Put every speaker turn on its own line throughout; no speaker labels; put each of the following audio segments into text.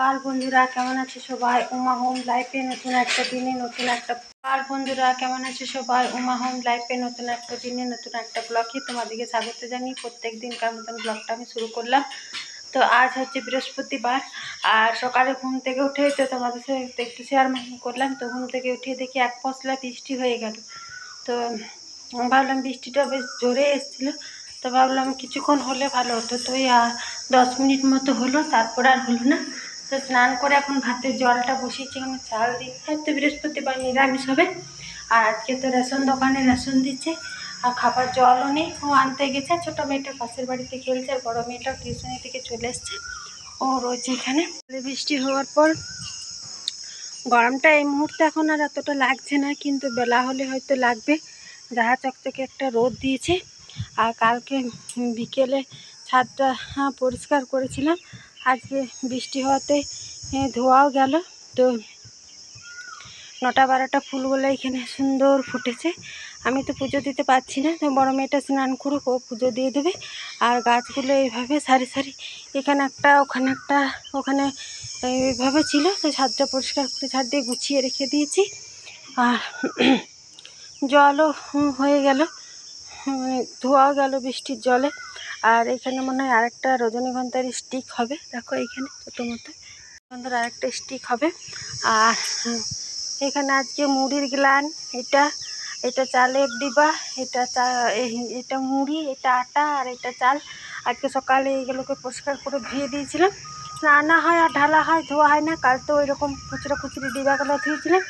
সকাল বন্ধুরা, কেমন আছে সবাই? উমা হোম লাইফে নতুন একটা দিনে নতুন একটা সকাল বন্ধুরা, কেমন আছে সবাই? উমা হোম লাইফে নতুন একটা দিনে নতুন একটা ব্লগে তোমাদেরকে স্বাগত জানিয়ে প্রত্যেক দিনকার মতন ব্লগটা আমি শুরু করলাম। তো আজ হচ্ছে বৃহস্পতিবার, আর সকালে ঘুম থেকে উঠে তো তোমাদের সাথে একটু শেয়ার করলাম। তো ঘুম থেকে উঠে দেখি এক পশলা বৃষ্টি হয়ে গেল। তো ভাবলাম বৃষ্টিটা বেশ জোরে এসেছিলো, তো ভাবলাম কিছুক্ষণ হলে ভালো হতো। তো 10 মিনিট মতো হলো, তারপর আর হলো না। তো স্নান করে এখন ভাতের জলটা বসিয়েছি, এখানে চাল দিই। হয়তো বৃহস্পতিবার নিরামিষ হবে, আর আজকে তো রেশন দোকানে রেশন দিচ্ছে, আর খাবার জলও নেই। ও আনতে গেছে, ছোটো মেয়েটা পাশের বাড়িতে খেলছে, আর বড়ো মেয়েটাও টিউশনি থেকে চলে এসছে, ও রয়েছে এখানে। বৃষ্টি হওয়ার পর গরমটা এই মুহূর্তে এখন আর এতটা লাগছে না, কিন্তু বেলা হলে হয়তো লাগবে। যাহা চকচকে একটা রোদ দিয়েছে। আর কালকে বিকেলে ছাদটা পরিষ্কার করেছিলাম, আজকে বৃষ্টি হওয়াতে ধোয়াও গেল। তো 9টা-12টা ফুলগুলো এখানে সুন্দর ফুটেছে। আমি তো পুজো দিতে পারছি না, তো বড়ো মেয়েটা স্নান করুক, ও পুজো দিয়ে দেবে। আর গাছগুলো এইভাবে সারি সারি, এখানে একটা ওখানে একটা ওখানে এইভাবে ছিল। তো ছাদটা পরিষ্কার করে ছাদ দিয়ে গুছিয়ে রেখে দিয়েছি। আর জলও হয়ে গেল, ধোয়াও গেল বৃষ্টির জলে। আর এখানে মনে হয় আরেকটা রজনীগন্ধার স্টিক হবে, দেখো এইখানে ছোটো মতো রজনীগন্ধার আরেকটা স্টিক হবে। আর এখানে আজকে মুড়ির গ্লান, এটা চালের ডিবা, এটা মুড়ি, এটা আটা, আর এটা চাল। আজকে সকালে এইগুলোকে পরিষ্কার করে ধুয়ে দিয়েছিলাম। রান্না হয় আর ঢালা হয়, ধোয়া হয় না। কাল তো ওইরকম খুচরো খুচরি ডিবাগুলো ধুয়েছিলাম,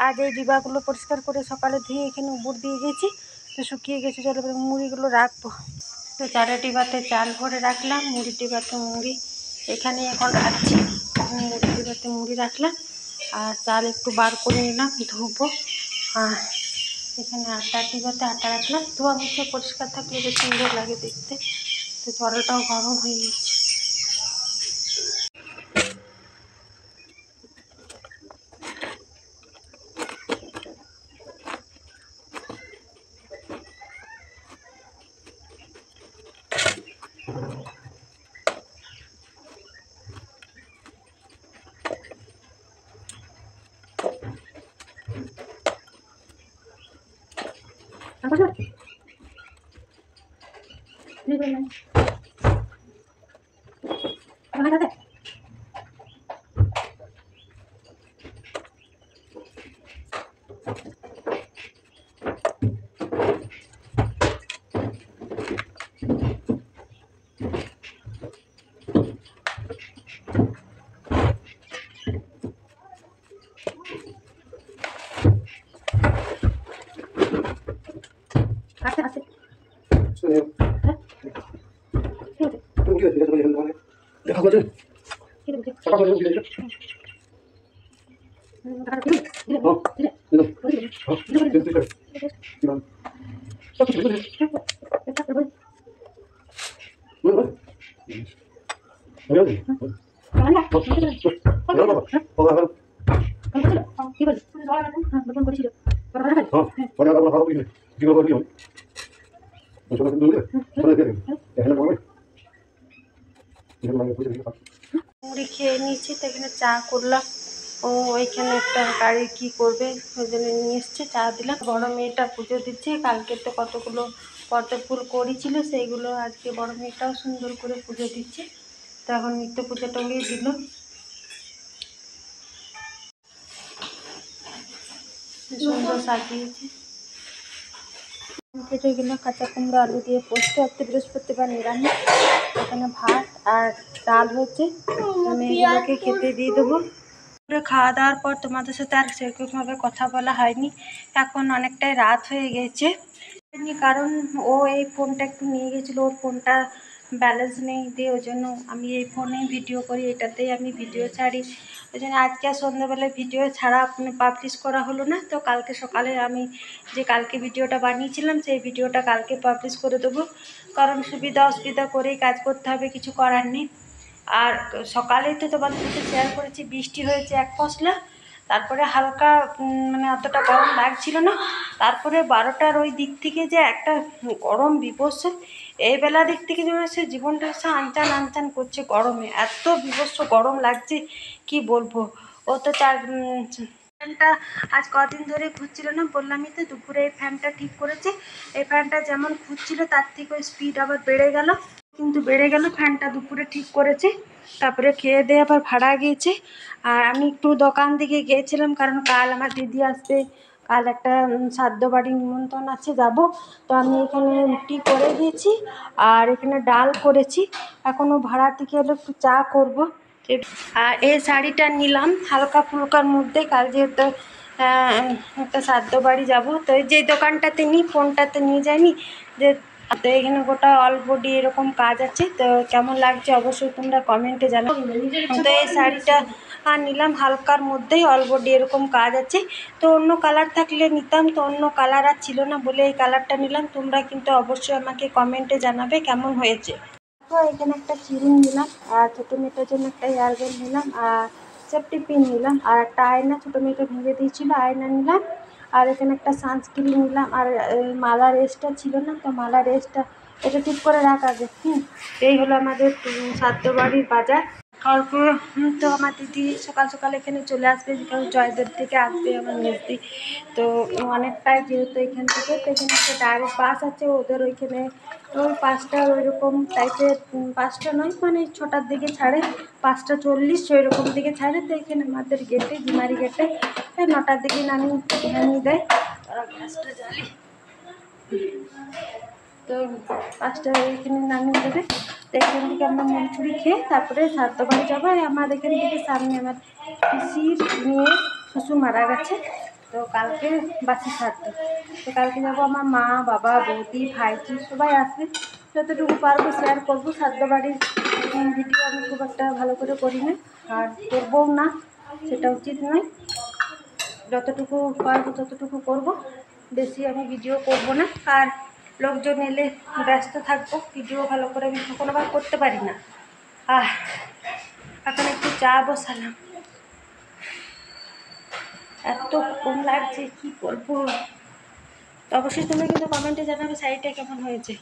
আজ এই ডিবাগুলো পরিষ্কার করে সকালে ধুয়ে এখানে উপর দিয়ে গেছি। তো শুকিয়ে গেছে জলে, মুড়িগুলো রাখবো। তো চালের ডিবাতে চাল ভরে রাখলাম, মুড়ির ডিবাতে মুড়ি এখানে এখন রাখছি। মুড়ির ডিবাতে মুড়ি রাখলাম, আর চাল একটু বার করে নিলাম, ধুবো। আর এখানে আটার ডিবাতে আটা রাখলাম। ধোয়া মুছে পরিষ্কার থাকলে বেশ সুন্দর লাগে দেখতে। তো জলটাও গরম হয়ে গেছে। মুড়ি খেয়ে নিয়েছি, তো এখানে চা করলাম। ও ওইখানে একটা গাড়ি কি করবে ওই জন্য নিয়ে এসছে, চা দিলাম। বড়ো মেয়েটা পুজো দিচ্ছে, কালকে তো কতগুলো পদ্ম ফুল করেছিল, সেইগুলো আজকে বড়ো মেয়েটাও সুন্দর করে পুজো দিচ্ছে। তো এখন নিত্য পুজোটাকেই দিল, সুন্দর সাজিয়েছে। কেটে গেল কাঁচা কুমড়ো আলু দিয়ে পোস্ত। আজকে বৃহস্পতিবার নিরামিষ। এখানে ভাত আর ডাল হচ্ছে, আমি এগুলোকে খেতে দিয়ে দেবো। খাওয়া দাওয়ার পর তোমাদের সাথে আর সেরকমভাবে কথা বলা হয়নি, এখন অনেকটাই রাত হয়ে গেছে। কারণ ও এই ফোনটা একটু নিয়ে গেছিলো, ওর ফোনটা ব্যালেন্স নেই, দিয়ে ওই জন্য আমি এই ফোনেই ভিডিও করি, এটাতেই আমি ভিডিও ছাড়ি। ওই জন্য আজকে আর সন্ধ্যাবেলায় ভিডিও ছাড়া পাবলিশ করা হলো না। তো কালকে সকালে আমি যে কালকে ভিডিওটা বানিয়েছিলাম, সেই ভিডিওটা কালকে পাবলিশ করে দেবো। কারণ সুবিধা অসুবিধা করেই কাজ করতে হবে, কিছু করার নেই। আর সকালেই তো তোমাদের সাথে শেয়ার করেছি বৃষ্টি হয়েছে এক পশলা। তারপরে হালকা মানে অতটা গরম লাগছিল না। তারপরে 12টার ওই দিক থেকে যে একটা গরম বিভৎস, এই বেলা দিক থেকে যেন সে জীবনটা সে আনচান আনচান করছে গরমে, এত বিভৎস গরম লাগছে কি বলবো। ও তো ফ্যানটা আজ কদিন ধরে ঘুরছিল না, বললামই তো দুপুরে এই ফ্যানটা ঠিক করেছে। এই ফ্যানটা যেমন ঘুরছিল তার থেকে স্পিড আবার বেড়ে গেল, কিন্তু বেড়ে গেল। ফ্যানটা দুপুরে ঠিক করেছে, তারপরে খেয়ে দিয়ে আবার ভাড়া গিয়েছে। আর আমি একটু দোকান দিকে গিয়েছিলাম, কারণ কাল আমার দিদি আসবে, কাল একটা শ্রাদ্ধ বাড়ি নিমন্ত্রণ আছে, যাব। তো আমি এখানে রুটি করে দিয়েছি আর এখানে ডাল করেছি, এখনও ভাড়া থেকে এলে একটু চা করব। আর এই শাড়িটা নিলাম হালকা ফুলকার মধ্যে, কাল যেহেতু একটা শ্রাদ্ধ বাড়ি যাবো, তো যে দোকানটাতে নিই ফোনটাতে নিয়ে যাইনি যে, তো এখানে গোটা অল বডি এরকম কাজ আছে। তো কেমন লাগছে অবশ্যই তোমরা কমেন্টে জানাও। তো এই শাড়িটা নিলাম হালকার মধ্যেই, অল বডি এরকম কাজ আছে। তো অন্য কালার থাকলে নিতাম, তো অন্য কালার আর ছিল না বলে এই কালারটা নিলাম। তোমরা কিন্তু অবশ্যই আমাকে কমেন্টে জানাবে কেমন হয়েছে। তো এখানে একটা চিরুন নিলাম, আর ছোটো মেয়েটার জন্য একটা হেয়ারবেল নিলাম, আর সেফটি পিন নিলাম, আর একটা আয়না, ছোটো মেয়েটা ভেঙে দিয়েছিল আয়না নিলাম, আর এখানে একটা সানস্ক্রিন নিলাম, আর মালা রেসটা ছিল না, তো মালা রেসটা এটা ঠিক করে রাখ আগে। এই হলো আমাদের শ্রাদ্ধ বাড়ির বাজার। তারপর তো আমার দিদি সকাল সকাল এখানে চলে আসবে, কারণ জয়দেব থেকে আসবে আমার মেজদি। তো অনেকটাই যেহেতু এখান থেকে, তো এখানে একটা ডাইরেক্ট বাস আছে ওদের ওইখানে, ওই 5টা ওইরকম টাইপের, 5টা নয় মানে 6টার দিকে ছাড়ে, 5টা 40 ওইরকম দিকে ছাড়ে। তো এখানে আমাদের গেটে জিমারি গেটে 9টার দিকে নামিয়ে দেয়। ওরা গ্যাসটা জ্বালি, তো 5টা এখানে নামিয়ে দেবে। তো এখান থেকে আমরা মুড়ি খেয়ে তারপরে শ্রাদ্ধ বাড়ি যাবো। আর আমার এখান থেকে সামনে আমার পিসির মেয়ে শ্বশুর মারা গেছে, তো কালকে বাসি শ্রাদ্ধ। তো কালকে যাবো, আমার মা বাবা বৌদি ভাইজি সবাই আসবে। যতটুকু পারবো শেয়ার করবো। শ্রাদ্ধ বাড়ির ভিডিও আমি খুব একটা ভালো করে করি না, আর করবও না, সেটা উচিত নয়। যতটুকু পারবো ততটুকু করব, বেশি আমি ভিডিও করব না। আর লোকজন এলে ব্যস্ত থাকবো, ভিডিও ভালো করে আমি কখনো আবার করতে পারি না। এখন একটু চা বসালাম, এত কম লাগছে কি বলবো। তো অবশ্যই তোমরা কিন্তু কমেন্টে জানাবে শাড়িটা কেমন হয়েছে।